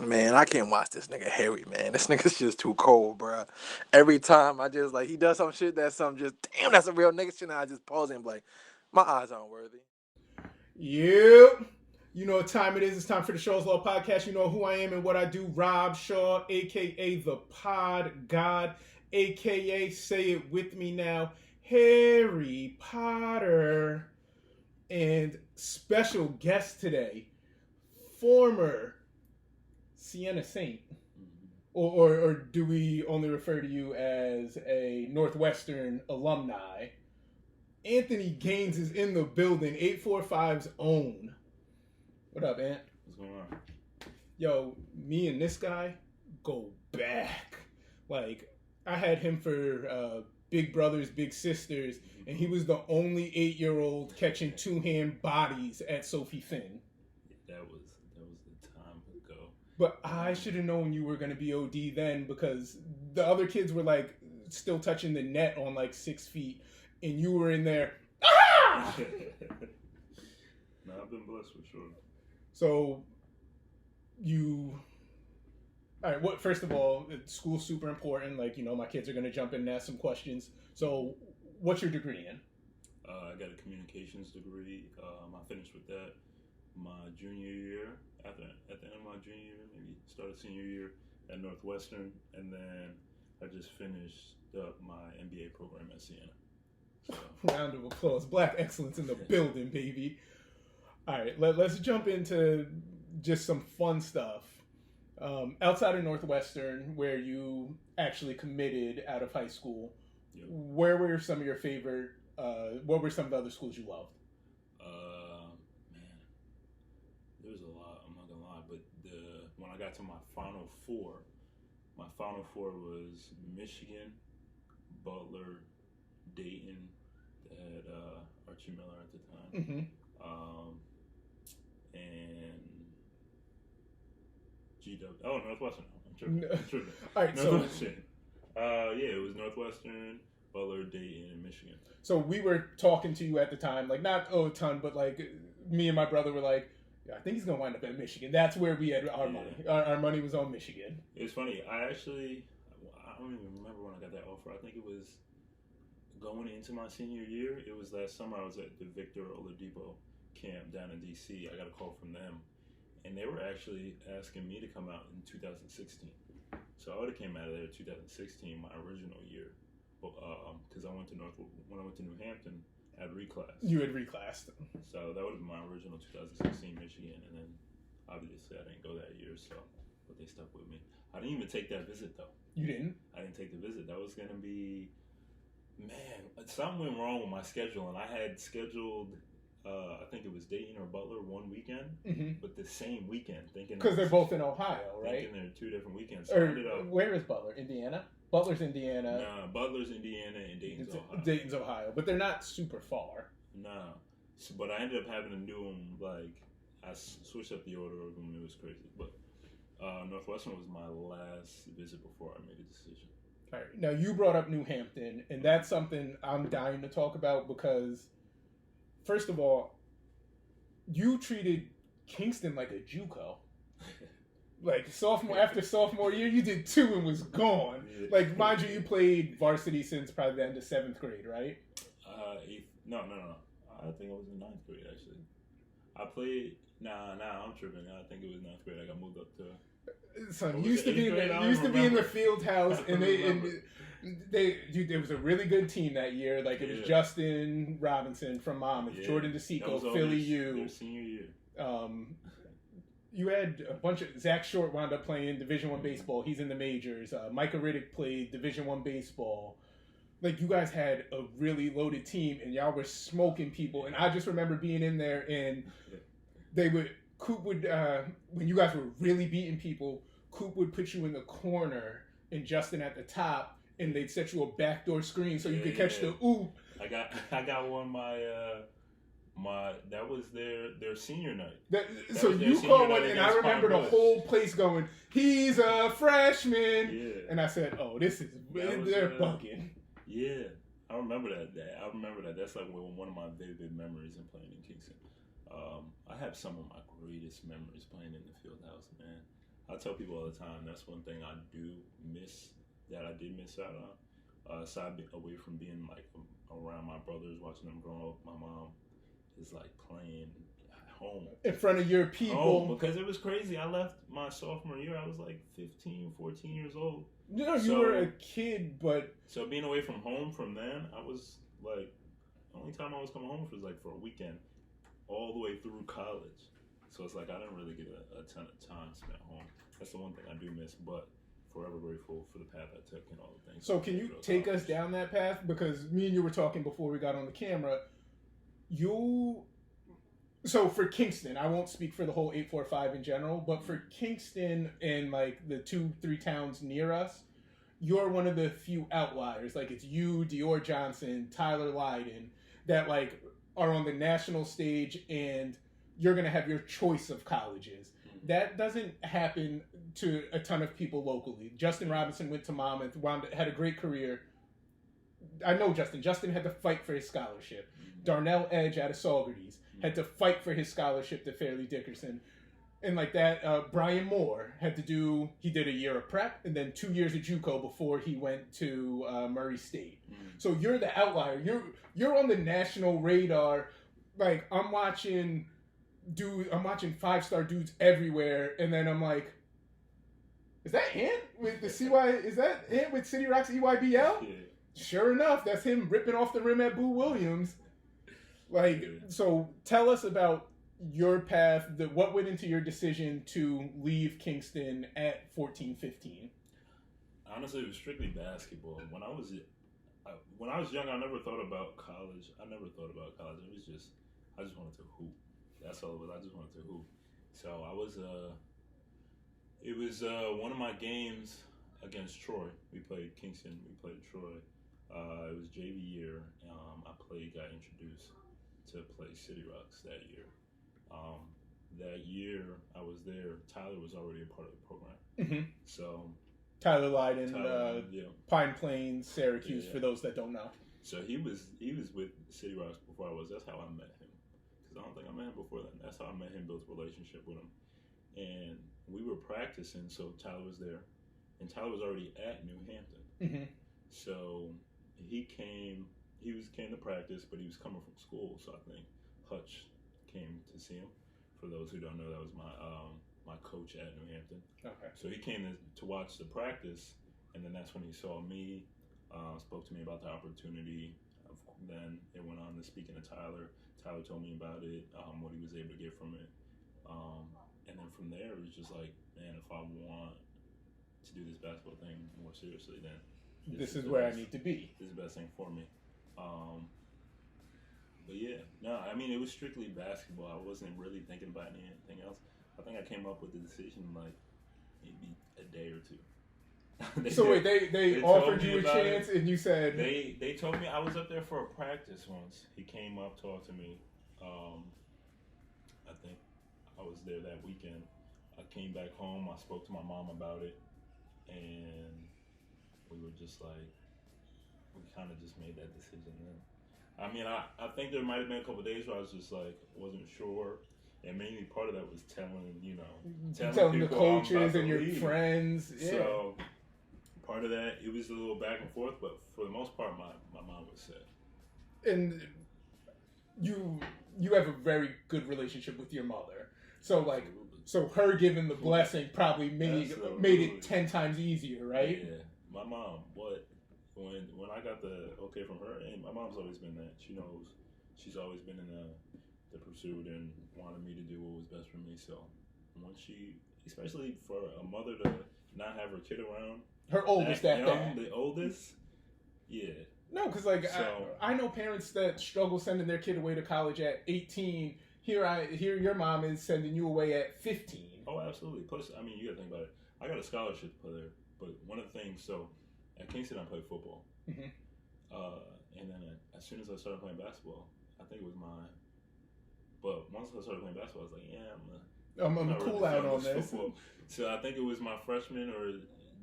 Man, I can't watch this nigga Harry, man. This nigga's just too cold, bro. Every time I just like he does some shit that's some just damn that's a real nigga shit and I just pause and be like, my eyes aren't worthy. Yep. You know what time it is. It's time for the Show's Law Podcast. You know who I am and what I do. Rob Shaw, a.k.a. the Pod God, a.k.a. say it with me now, Harry Potter. And special guest today, former Siena Saint. Or do we only refer to you as a Northwestern alumni? Anthony Gaines is in the building, 845's own. What up, Ant? What's going on? Yo, me and this guy go back. Like, I had him for Big Brothers, Big Sisters, and he was the only 8-year-old catching two-hand bodies at Sophie Finn. That was the time ago. But I should have known you were going to be OD then, because the other kids were, like, still touching the net on, like, 6 feet, and you were in there, ah! No, I've been blessed for sure. So, all right, first of all, school's super important. Like, you know, my kids are going to jump in and ask some questions. So, what's your degree in? I got a communications degree. I finished with that my junior year. At the end of my junior year, maybe started senior year at Northwestern, and then I just finished up my MBA program at Siena. So. Round of applause. Black excellence in the building, baby. All right, let's jump into just some fun stuff. Outside of Northwestern, where you actually committed out of high school, Yep. Where were some of your favorite, what were some of the other schools you loved? Man, there was a lot, I'm not going to lie, but when I got to my Final Four was Michigan, Butler, Dayton, that had Archie Miller at the time. Mm-hmm. And GW. Oh, Northwestern. I'm tripping. All right, Northwestern. It was Northwestern, Butler, Dayton, and Michigan. So we were talking to you at the time, like not a ton, but like me and my brother were like, yeah, I think he's gonna wind up at Michigan. That's where we had our money. Our money was on Michigan. It's funny. I don't even remember when I got that offer. I think it was going into my senior year. It was last summer. I was at the Victor Oladipo camp down in DC. I got a call from them, and they were actually asking me to come out in 2016. So I would have came out of there in 2016, my original year, because when I went to New Hampton, I had reclassed. You had reclassed. So that would have been my original 2016 Michigan, and then obviously I didn't go that year, but they stuck with me. I didn't even take that visit though. You didn't? I didn't take the visit. That was gonna be, something went wrong with my schedule, and I had scheduled. I think it was Dayton or Butler one weekend, but the same weekend, thinking because they're both in Ohio, right? Thinking they're two different weekends. So where is Butler? Indiana? Butler's Indiana. Nah, Butler's Indiana and Dayton's Ohio. Dayton's Ohio, but they're not super far. Nah, but I ended up having to do them I switched up the order of them. It was crazy, but Northwestern was my last visit before I made a decision. All right. Now you brought up New Hampton, and that's something I'm dying to talk about because, first of all, you treated Kingston like a JUCO. Like after sophomore year, you did 2 and was gone. Yeah. Like, mind you played varsity since probably the end of 7th grade, right? No. I think I was in 9th grade actually. I played. Nah, I'm tripping. I think it was 9th grade. I got moved up to. Son, used to be in the field house, and there was a really good team that year. Like it was Justin Robinson from Monmouth, Jordan DeSico, Philly U. Their senior year. You had a bunch of Zach Short wound up playing Division I baseball. He's in the majors. Micah Riddick played Division I baseball. Like you guys had a really loaded team, and y'all were smoking people. And I just remember being in there, and Coop would when you guys were really beating people, Coop would put you in the corner and Justin at the top, and they'd set you a backdoor screen so you could catch the oop. I got one that was their senior night. So you called one, and I remember the whole place going, "He's a freshman," and I said, "Oh, they're bugging." Yeah, I remember that. That's like one of my vivid memories in playing in Kingston. I have some of my greatest memories playing in the field house, man. I tell people all the time that's one thing I do miss that I did miss out on. Aside away from being like around my brothers, watching them grow up, my mom is like playing home in front of your people. Because it was crazy. I left my sophomore year. I was like 15, 14 years old. No, you were a kid, but so being away from home from then, I was like, the only time I was coming home was like for a weekend, all the way through college. So it's like I didn't really get a ton of time spent home. That's the one thing I do miss, but forever grateful for the path I took and all the things. So can you take us down that path? Because me and you were talking before we got on the camera. So for Kingston, I won't speak for the whole 845 in general, but for Kingston and like the 2-3 towns near us, you're one of the few outliers. Like it's you, Dior Johnson, Tyler Lydon, that like are on the national stage, and you're gonna have your choice of colleges. That doesn't happen to a ton of people locally. Justin Robinson went to Monmouth, had a great career. I know Justin. Justin had to fight for his scholarship. Darnell Edge out of Saugerties had to fight for his scholarship to Fairleigh Dickinson. And like that, Brian Moore he did a year of prep and then 2 years of JUCO before he went to Murray State. So you're the outlier. You're on the national radar. Like I'm watching 5-star dudes everywhere, and then I'm like, is that Ant with the CY? Is that Ant with City Rocks EYBL? Yeah. Sure enough, that's him ripping off the rim at Boo Williams. Like, so tell us about your path. What went into your decision to leave Kingston at 14, 15? Honestly, it was strictly basketball. When I was young, I never thought about college. It was just, I just wanted to hoop. That's all it was. I just wanted to hoop. So it was one of my games against Troy. We played Kingston. We played Troy. It was JV year. Got introduced to play City Rocks that year. That year I was there, Tyler was already a part of the program. Mm-hmm. So Tyler Lydon, Pine Plains, Syracuse, for those that don't know. So he was with City Rocks before I was. That's how I met him. Because I don't think I met him before then. That's how I met him, built a relationship with him. And we were practicing, so Tyler was there. And Tyler was already at New Hampton. Mm-hmm. So he came to practice, but he was coming from school. So I think Hutch came to see him. For those who don't know, that was my coach at New Hampton. Okay. So he came to watch the practice, and then that's when he saw me, spoke to me about the opportunity. Then it went on to speaking to Tyler. Tyler told me about it, what he was able to get from it. And then from there, it was just like, man, if I want to do this basketball thing more seriously, then this is where I need to be. This is the best thing for me. But yeah, no, I mean, it was strictly basketball. I wasn't really thinking about anything else. I think I came up with the decision like maybe a day or two. So wait, they offered you a chance, and you said they told me. I was up there for a practice once. He came up, talked to me. I think I was there that weekend. I came back home. I spoke to my mom about it, and we were just like, we kind of just made that decision then. I mean, I think there might have been a couple of days where I was just like, wasn't sure. And mainly part of that was telling the coaches and your friends. Yeah. So part of that, it was a little back and forth, but for the most part, my mom was set. And you have a very good relationship with your mother. So like, so her giving the blessing probably made it 10 times easier, right? Yeah. My mom, when I got the okay from her, and my mom's always been that. She knows. She's always been in the pursuit and wanted me to do what was best for me. So once especially for a mother to not have her kid around, her oldest at that, the oldest, yeah. No, because like I know parents that struggle sending their kid away to college at 18. Here your mom is sending you away at 15. Oh, absolutely. Plus, I mean, you got to think about it. I got a scholarship to play there, but one of the things, so at Kingston I played football. Mm-hmm. And then as soon as I started playing basketball, I think it was but once I started playing basketball, I was like, yeah, I'm cool out on this. Football. So I think it was my freshman or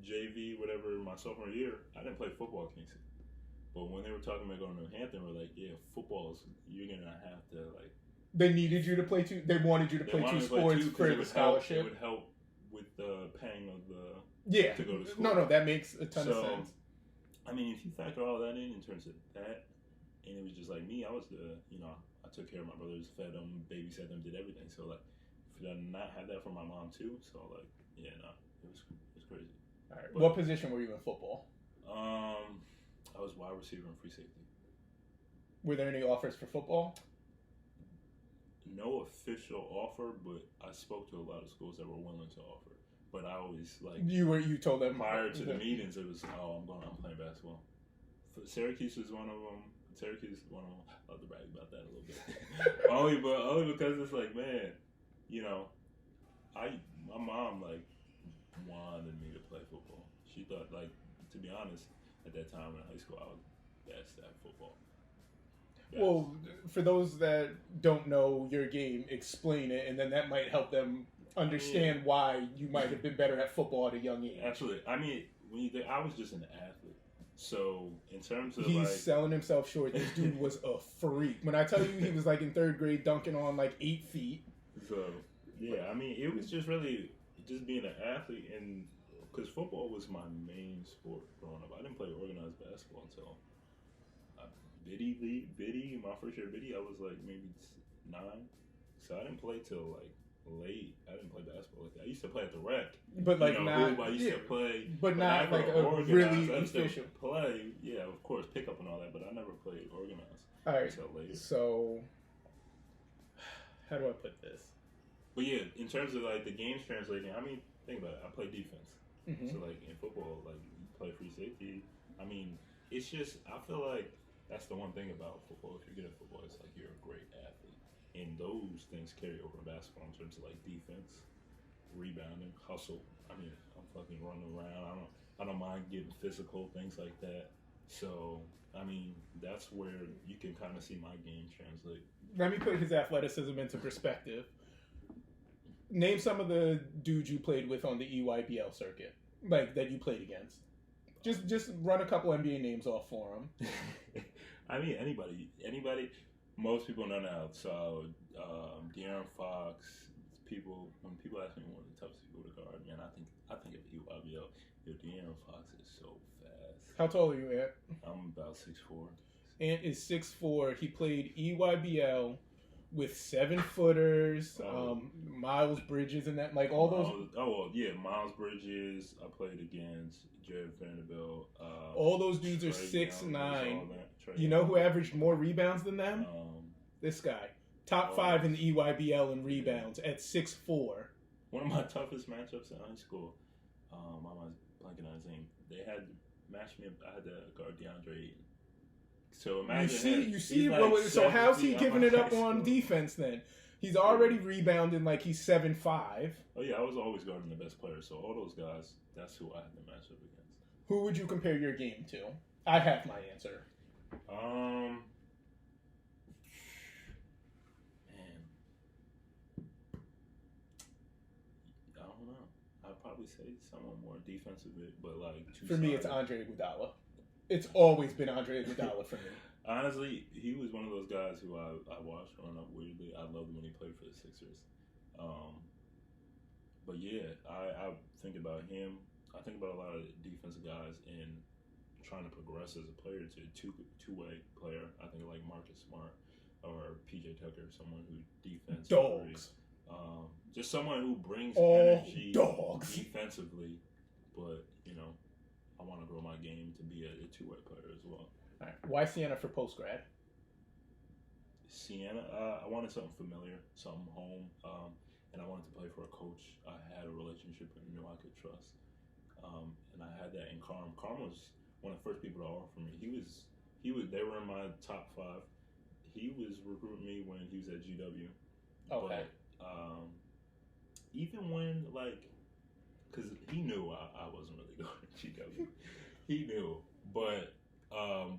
JV, whatever, my sophomore year, I didn't play football at Kingston. But when they were talking about going to New Hampton, we're like, yeah, you're going to have to, like... They needed you to play they wanted you to play two sports for the scholarship. It would help with the paying of the Yeah. to go to school. No, that makes a ton of sense. I mean, if you factor all that in terms of that, and it was just like me, I was I took care of my brothers, fed them, babysat them, did everything. So like, for not have that for my mom too, so like, yeah, no, it was crazy. All right. What position were you in football? I was wide receiver and free safety. Were there any offers for football? No official offer, but I spoke to a lot of schools that were willing to offer. But I always you told them prior to the meetings it was I'm playing basketball. Syracuse was one of them. I'll have to brag about that a little bit. only because it's like, man, my mom wanted me to play football. She thought, to be honest, at that time in high school I was best at football. Yes. Well, for those that don't know your game, explain it, and then that might help them understand why you might have been better at football at a young age. Absolutely. I mean, I was just an athlete. So, in terms of he's selling himself short. This dude was a freak. When I tell you he was in third grade dunking on 8 feet. So, yeah, I mean, it was just really just being an athlete, and because football was my main sport growing up. I didn't play organized basketball until Biddy, my first year at Biddy, I was maybe 9. So I didn't play till late. I didn't play basketball like that. I used to play at the rec. But not I used to play, but not a really official play. Yeah, of course, pick up and all that, but I never played organized. All right. Until later. So how do I put this? But yeah, in terms of the games translating, I mean, think about it. I play defense. Mm-hmm. So in football, you play free safety. I mean, it's just I feel like that's the one thing about football. If you're good at football, it's you're a great athlete. And those things carry over to basketball in terms of defense, rebounding, hustle. I mean, I'm fucking running around. I don't mind getting physical, things like that. So, I mean, that's where you can kind of see my game translate. Let me put his athleticism into perspective. Name some of the dudes you played with on the EYBL circuit, that you played against. Just run a couple NBA names off for him. I mean, anybody. Most people know now. So, De'Aaron Fox. When people ask me one of the toughest people to guard, man, I think of EYBL. De'Aaron Fox is so fast. How tall are you, Ant? I'm about 6'4". Ant is 6'4". He played EYBL with 7-footers, Miles Bridges, and that all those. Miles Bridges. I played against Jared Vanderbilt. All those dudes are 6'9". You know who averaged more rebounds than them? This guy, top 5 in the EYBL in rebounds at 6'4". One of my toughest matchups in high school. I'm blanking on his name. They had matched me up. I had to guard DeAndre Ayton. So imagine you see. So how's he giving it up on defense then? He's already rebounding he's 7'5". Oh yeah, I was always guarding the best players. So all those guys, that's who I had to match up against. Who would you compare your game to? I have my answer. Man, I don't know. I'd probably say someone more defensive, but for me, it's Andre Iguodala. It's always been Andre Iguodala for me. Honestly, he was one of those guys who I watched growing up weirdly. I loved when he played for the Sixers. But yeah, I think about him. I think about a lot of defensive guys and trying to progress as a player to a two-way player. I think Marcus Smart or PJ Tucker, someone who dogs. Just someone who brings energy dogs defensively, but I want to grow my game to be a two-way player as well. All right. Why Siena for post-grad? Siena, I wanted something familiar, something home, and I wanted to play for a coach I had a relationship with and knew I could trust. And I had that in Carm. Carm was one of the first people to offer me. They were in my top 5. He was recruiting me when he was at GW. Okay. But even when because he knew I wasn't really going to GW. He knew, but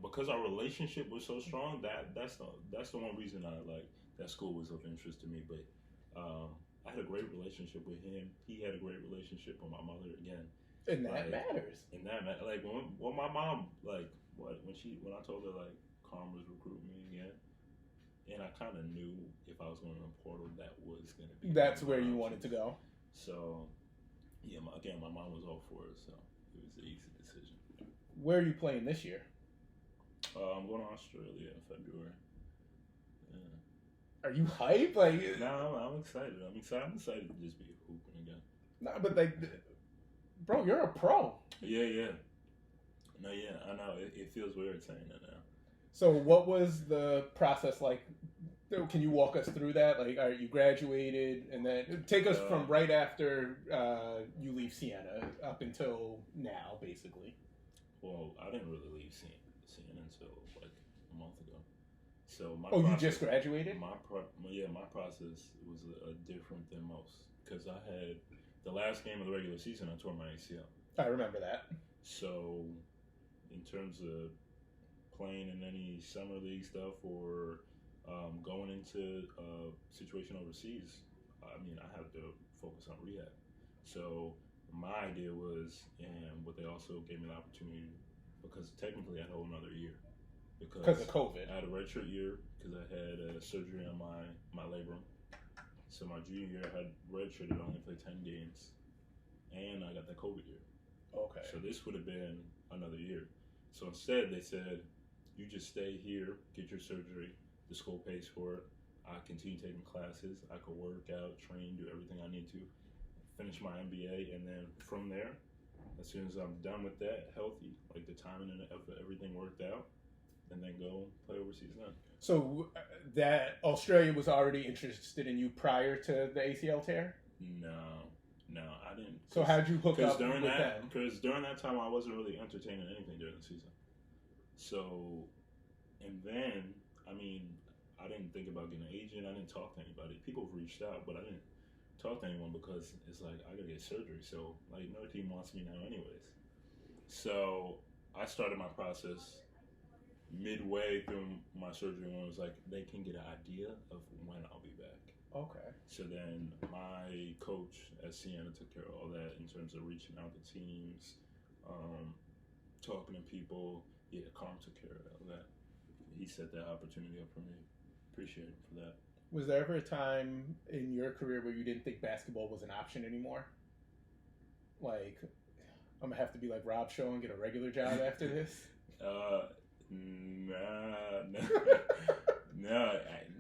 because our relationship was so strong, that's the one reason that school was of interest to me. But I had a great relationship with him. He had a great relationship with my mother again. And that matters. And that when my mom when I told her Carm was recruiting me again, and I kind of knew if I was going to the portal that was going to be. That's where you wanted to go. So, Yeah, my mom was all for it, so it was an easy decision. Where are you playing this year? I'm going to Australia in February. Are you hype? Like, No, I'm excited. I'm excited to just be hooping again. nah, but like, bro, you're a pro. Yeah. No, yeah, I know. It feels weird saying that now. So, what was the process like? Can you walk us through that? Like, all right, you graduated, and then take us from right after you leave Siena up until now, basically. Well, I didn't really leave Siena until like a month ago. So you just graduated? My process was different than most because I had the last game of the regular season. I tore my ACL. I remember that. So, in terms of playing in any summer league stuff or going into a situation overseas, I mean, I have to focus on rehab. So my idea was, and what they also gave me the opportunity, because technically I had a whole another year. Because of COVID. I had a redshirt year because I had a surgery on my labrum. So my junior year I had redshirted, only played 10 games, and I got that COVID year. Okay. So this would have been another year. So instead they said, you just stay here, get your surgery, the school pays for it, I continue taking classes, I could work out, train, do everything I need to, finish my MBA, and then from there, as soon as I'm done with that, healthy, like the timing and everything worked out, and then go play overseas then. So that Australia was already interested in you prior to the ACL tear? No, I didn't. So how'd you hook up with them? Because during that time, I wasn't really entertaining anything during the season. So, and then, I mean, I didn't think about getting an agent. I didn't talk to anybody. People have reached out, but I didn't talk to anyone because it's like, I gotta get surgery. So, like, no team wants me now anyways. So, I started my process midway through my surgery when it was like, they can get an idea of when I'll be back. Okay. So then my coach at Siena took care of all that in terms of reaching out to teams, talking to people. Yeah, Carm took care of all that. He set that opportunity up for me. Appreciate him for that. Was there ever a time in your career where you didn't think basketball was an option anymore? Like, I'm gonna have to be like Rob Shaw and get a regular job after this?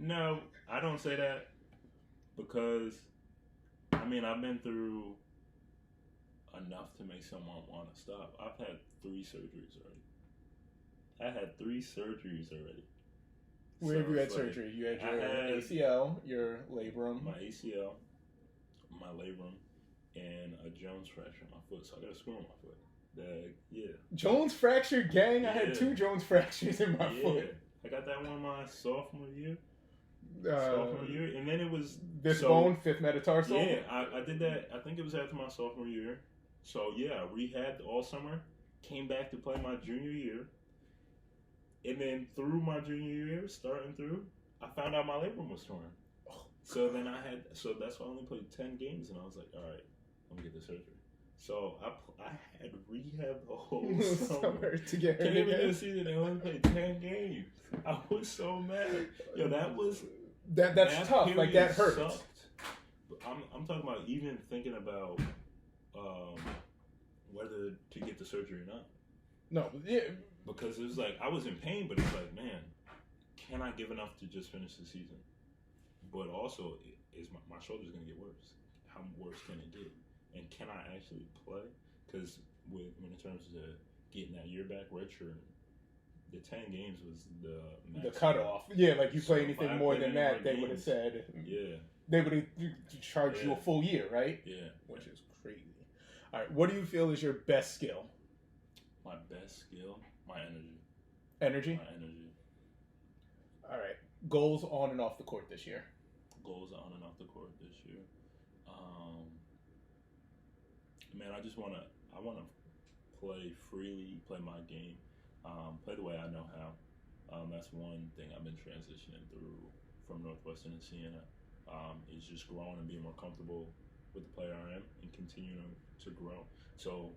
No, I don't say that because, I mean, I've been through enough to make someone want to stop. I've had 3 surgeries already. Where have you had surgery? You had your ACL, your labrum. My ACL, my labrum, and a Jones fracture in my foot. So I got a screw in my foot. Jones fracture, gang. I had 2 Jones fractures in my foot. I got that one my sophomore year. And then it was this bone, 5th metatarsal. Yeah, I did that. I think it was after my sophomore year. So yeah, I rehabbed all summer. Came back to play my junior year, and then through my junior year, starting through, I found out my labrum was torn. So then so that's why I only played 10 games, and I was like, all right, I'm gonna get the surgery. So I had rehab the whole summer to get hurt Came again. in the season and only played 10 games. I was so mad. Yo, that's tough. Like, that hurt. Sucked. I'm talking about even thinking about whether to get the surgery or not. No, yeah. Because it was like, I was in pain, but it's like, man, can I give enough to just finish the season? But also, is my shoulder's going to get worse? How worse can it get? And can I actually play? Because in terms of getting that year back, redshirt, the 10 games was the cutoff. Yeah, like you play anything more than that, they would have said. Yeah. They would have charged you a full year, right? Yeah. Which is crazy. All right, what do you feel is your best skill? My best skill? My energy. Energy? My energy. All right. Goals on and off the court this year? Goals on and off the court this year. Man, I want to play freely, play my game, play the way I know how. That's one thing I've been transitioning through from Northwestern and Siena. Is just growing and being more comfortable with the player I am and continuing to grow. So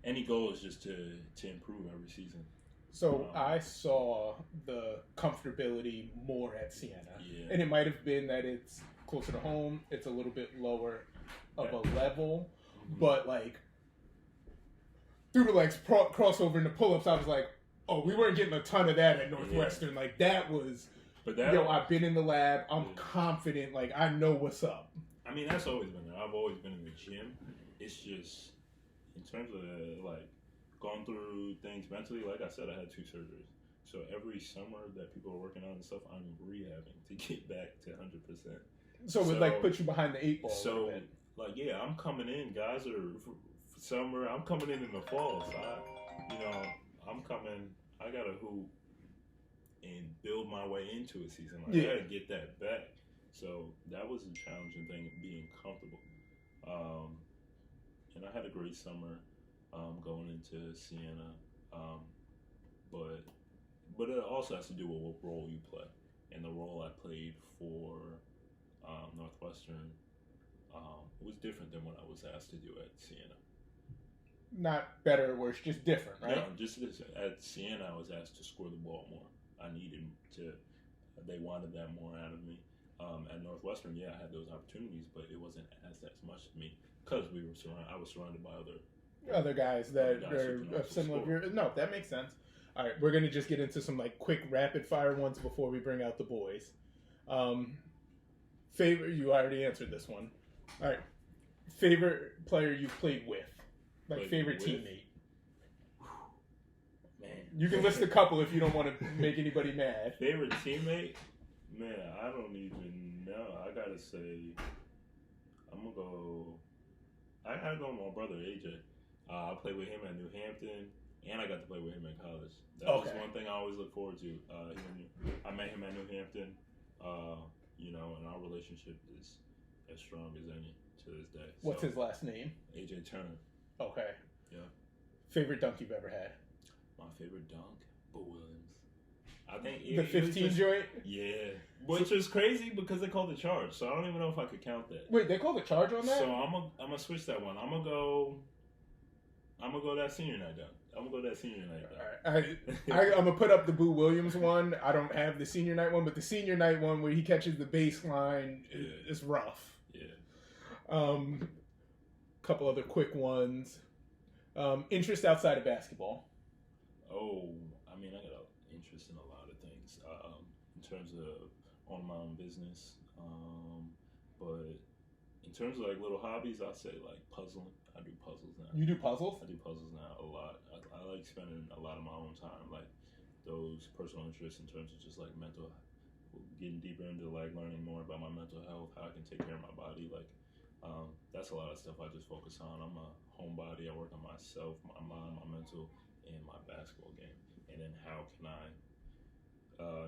any goal is just to improve every season. So I saw the comfortability more at Siena. Yeah. And it might have been that it's closer to home, it's a little bit lower of a level. but like through the legs crossover into pull-ups, I was like, oh, we weren't getting a ton of that at Northwestern. Yeah. Like that was. But that, I've been in the lab. I'm confident. Like I know what's up. I mean, that's always been there. I've always been in the gym. It's just in terms of like going through things mentally. Like I said, I had 2 surgeries. So every summer that people are working on and stuff, I'm rehabbing to get back to 100%. So it would like put you behind the 8 ball. So like yeah, I'm coming in. Guys are for summer. I'm coming in the fall. So I'm coming. I gotta hoop and build my way into a season. Like, I gotta get that back. So that was a challenging thing, being comfortable. And I had a great summer going into Siena. But it also has to do with what role you play. And the role I played for Northwestern was different than what I was asked to do at Siena. Not better or worse, just different, right? No, just at Siena, I was asked to score the ball more. I needed to. They wanted that more out of me. At Northwestern, I had those opportunities, but it wasn't as much to me because I was surrounded by other guys that are of similar. No, that makes sense. All right, we're gonna just get into some like quick rapid fire ones before we bring out the boys. Favorite? You already answered this one. All right, favorite player you played with, like favorite teammate. Man, you can list a couple if you don't want to make anybody mad. Favorite teammate? Man, I don't even know. I gotta say, I gotta go with my brother AJ. I played with him at New Hampton, and I got to play with him in college. That was one thing I always look forward to. I met him at New Hampton, and our relationship is as strong as any to this day. What's his last name? AJ Turner. Okay. Yeah. Favorite dunk you've ever had? My favorite dunk? Boo Williams. I think the 15 joint? Yeah. Which is crazy because they called the charge, so I don't even know if I could count that. Wait, they called the charge on that? So I'm gonna switch that one. I'm gonna go that senior night dunk. I'm gonna go that senior night dunk. All right. I'm gonna put up the Boo Williams one. I don't have the senior night one, but the senior night one where he catches the baseline is rough. Yeah. Couple other quick ones. Interest outside of basketball. Oh, I mean, I got an interest in a lot of things. In terms of owning my own business, but in terms of like little hobbies, I'd say like puzzling. I do puzzles now. You do puzzles? I do puzzles now a lot. I like spending a lot of my own time, like those personal interests in terms of just like getting deeper into like learning more about my mental health, how I can take care of my body. Like that's a lot of stuff I just focus on. I'm a homebody. I work on myself, my mind, my mental, and my basketball game. And then how can I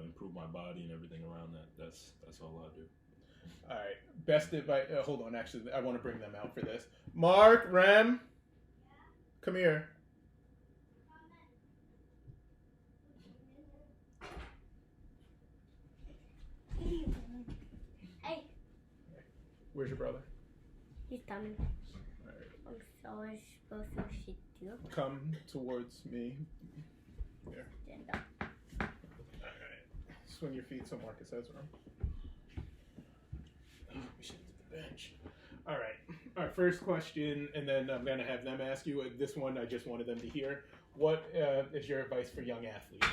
improve my body and everything around that? That's all I do. All right. Best advice. Hold on. Actually, I want to bring them out for this. Mark, Rem, come here. Hey. Where's your brother? He's coming. All right. So we're supposed to should do. Come towards me. Here. Stand up. All right. Swing your feet so Marcus has room. We should do the bench. All right. All right. First question, and then I'm gonna have them ask you. This one I just wanted them to hear. What is your advice for young athletes?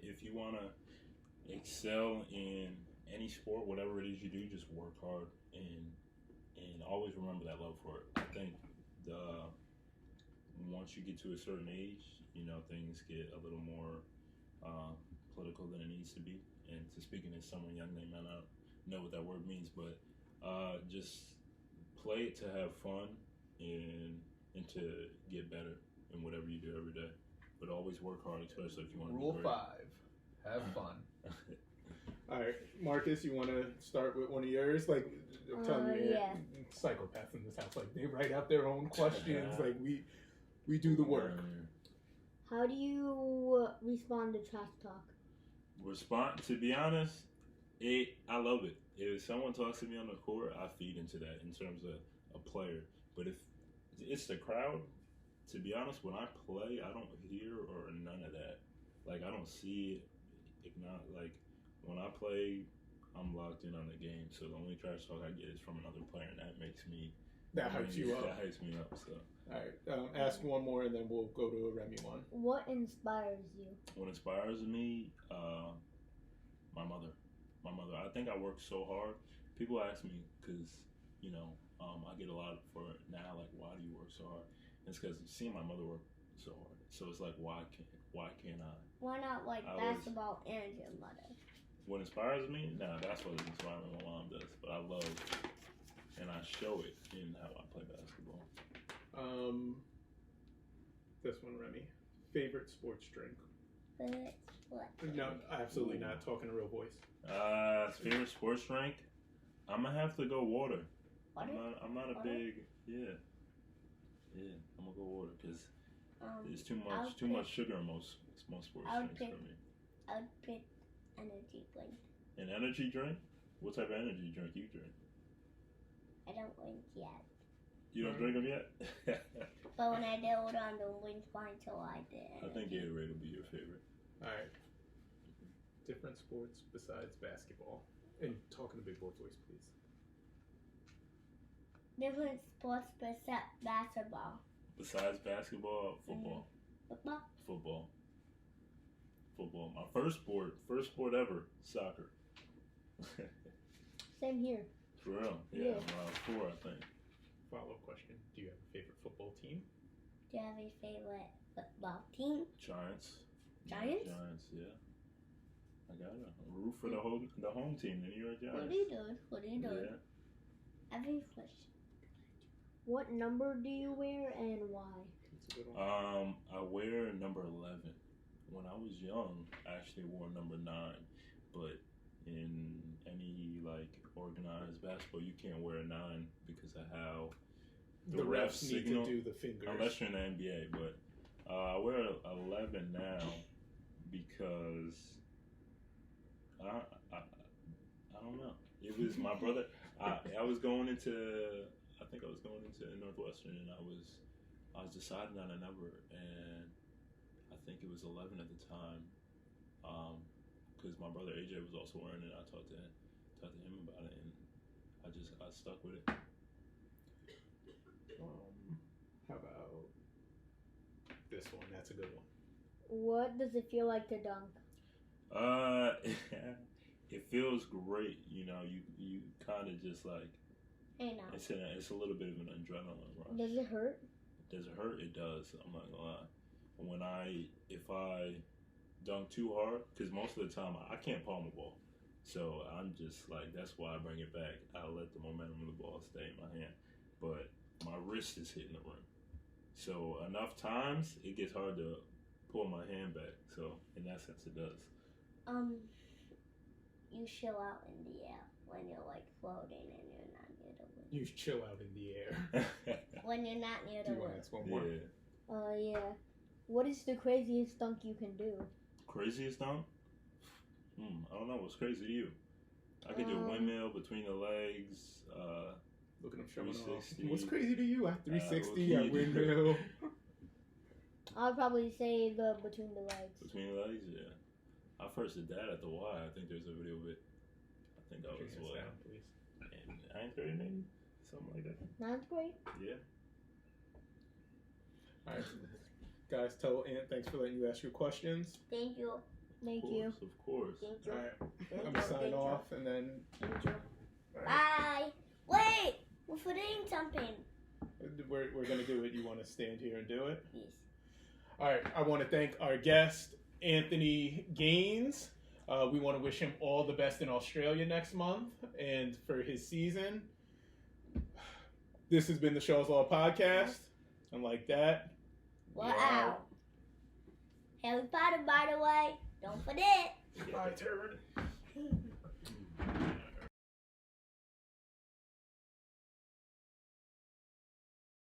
If you want to excel in any sport, whatever it is you do, just work hard and always remember that love for it. I think once you get to a certain age, things get a little more political than it needs to be. And to speaking as someone young, they may not know what that word means, but just play it to have fun and to get better in whatever you do every day. But always work hard, especially if you want to Rule be great. 5. Have fun. All right, Marcus, you want to start with one of yours? Like, I'm telling you, psychopaths in this house, like they write out their own questions. Like we do the work. How do you respond to trash talk? To be honest, I love it. If someone talks to me on the court, I feed into that in terms of a player. But if it's the crowd, to be honest, when I play, I don't hear or none of that. Like I don't see it. Like when I play, I'm locked in on the game. So the only trash talk I get is from another player, and that makes me. That hypes you up. That hypes me up. So. All right. Ask one more, and then we'll go to a Remy one. What inspires you? What inspires me? My mother. My mother. I think I work so hard. People ask me because I get a lot for it now. Like, why do you work so hard? And it's because seeing my mother work so hard. So it's like, why can't I? Why not basketball and your mother? What inspires me? Nah, that's what inspires me. My mom does, but I love, and I show it in how I play basketball. This one, Remy. Favorite sports drink? Favorite sports drink? No, absolutely not. Talking a real voice. Favorite sports drink? I'm gonna have to go water. Water? I'm not a big I'm gonna go water because there's too much sugar in most sports drinks for me. I would pick energy drink. An energy drink? What type of energy drink you drink? I don't drink yet. You don't drink them yet? But when I get older, I don't drink fine till I did. I think Gatorade will be your favorite. All right. Different sports besides basketball. And talk in a big boy voice, please. Different sports besides basketball. Besides basketball, football. Football? Football. Football. My first sport ever, soccer. Same here. For real? Yeah. When I was 4, I think. Follow-up question. Do you have a favorite football team? Do you have a favorite football team? Giants. Giants? Giants, yeah. I got it. Root for the home team, the New York Giants. What do you do? Yeah. Every question. What number do you wear and why? That's a good one. I wear number 11. When I was young, I actually wore number 9, but in any organized basketball, you can't wear a 9 because of how the refs signal, need to do the fingers. unless you're in the NBA. But I wear 11 now because I don't know. It was my brother. I was going into. I think I was going into Northwestern, and I was deciding on a number, and I think it was 11 at the time, because my brother AJ was also wearing it. I talked to him about it, and I stuck with it. How about this one? That's a good one. What does it feel like to dunk? It feels great. You kind of just like. I know. It's a little bit of an adrenaline rush. Does it hurt? Does it hurt? It does. I'm not gonna lie. If I dunk too hard, because most of the time I can't palm the ball, so I'm just like, that's why I bring it back. I let the momentum of the ball stay in my hand, but my wrist is hitting the rim. So enough times it gets hard to pull my hand back. So in that sense, it does. You chill out in the air when you're floating and you're not near the wind. You chill out in the air. When you're not near Do the you want wind. to ask one more? Yeah. Yeah. What is the craziest dunk you can do? Craziest dunk? I don't know. What's crazy to you? I could do a windmill between the legs. Look at him showing off. 360. What's crazy to you? At 360, what at windmill. I'd probably say the between the legs. Between the legs, yeah. I first did that at the Y. I think there's a video of it. I think I was what? Down, please. In 9th grade, maybe? Something like that. 9th grade? Yeah. All right. Guys, tell Ant thanks for letting you ask your questions. Thank you. Thank Of you. course, of course. Thank you. All right. Thank I'm you. going to sign Thank off and then. you. Thank you. All right. Bye. Wait! We're forgetting something. We're going to do it. You want to stand here and do it? Yes. All right. I want to thank our guest, Anthony Gaines. We want to wish him all the best in Australia next month and for his season. This has been the Show's Law Podcast. And like that. Wow. Harry Potter, by the way. Don't forget. My turn.